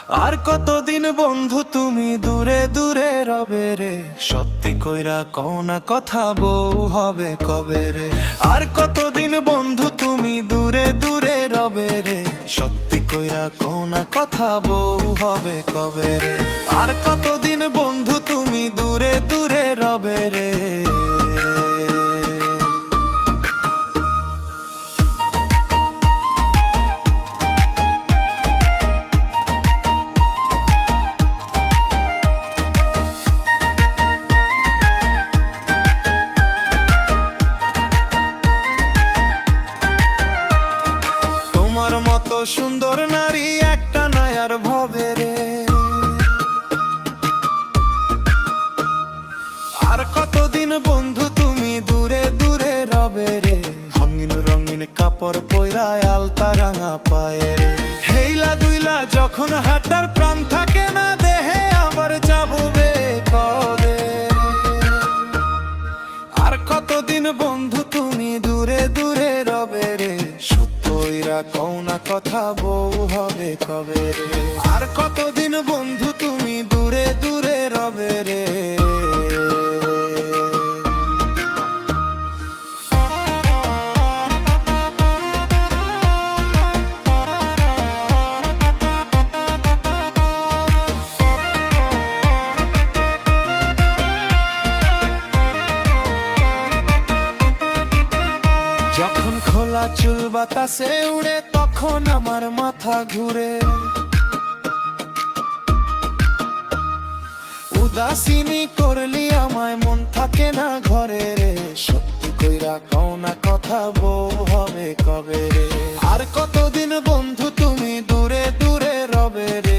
আর কতদিন বন্ধু তুমি দূরে দূরে রবে রে, সত্যি কইরা কও না কথা বউ হবে কবে রে। আর কতদিন বন্ধু তুমি দূরে দূরে রবে রে, সত্যি কইরা কও না কথা বউ হবে কবে রে। আর কতদিন বন্ধু তুমি দূরে দূরে রবে রে। তোমার মতো সুন্দর নারী একটা নয়ার ভবে রে। আর কতদিন বন্ধু তুমি দূরে দূরে রবে রে, রঙিন রঙিন কাপড় পয়রায় আলতা রাঙা পায়ে রে। হেইলা দুইলা যখন হাঁটার প্রাণ থাকে না দেহে, আবার যাববে কবে। আর কতদিন বন্ধু তুমি দূরে দূরে রবে রে, সত্যইরা কও না কথা বউ হবে কবে রে। আর কতদিন বন্ধু তুমি দূরে দূরে রবে রে। যখন খোলা চুল বাতাসে উড়ে তখন আমার মাথা ঘুরে। উদাসিনী করলি আমায় মন থাকে না ঘরে রে, সত্যি কইরা কও না কথা বউ হবে কবে রে। আর কতদিন বন্ধু তুমি দূরে দূরে রবে রে।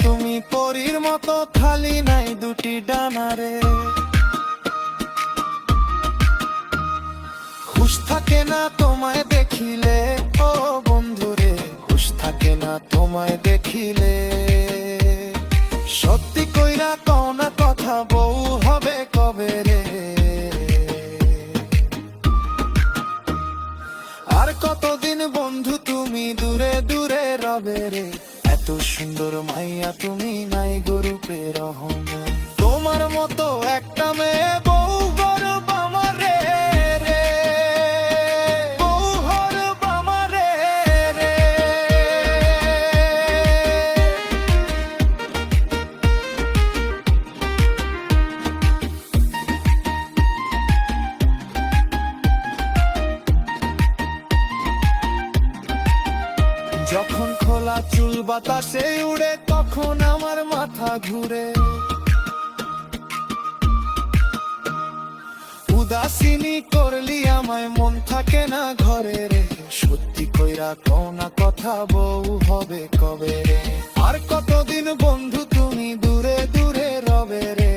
তুমি পরীর মতো খালি নাই দুটি ডানারে, হুশ থাকে না তোমায় দেখিলে। ও বন্ধুরে হুশ থাকে না তোমায় দেখিলে, সত্যি কইরা কও না কথা বউ হবে কবে রে। আর কতদিন বন্ধু তুমি দূরে দূরে রবে রে, এত সুন্দর মাইয়া তুমি নাই গরুপে রহম। তোমার মতো একটা মেয়ে বউ গরব আমার রে রে, বউ গরব আমার রে রে। যখন খোলা চুল বাতাসে উড়ে তখন আমার মাথা ঘুরে। উদাসিনী করলি আমায় মন থাকে না ঘরে রে, সত্যি কইরা কও না কথা বউ হবে কবে রে। আর কতদিন বন্ধু তুমি দূরে দূরে রবে রে।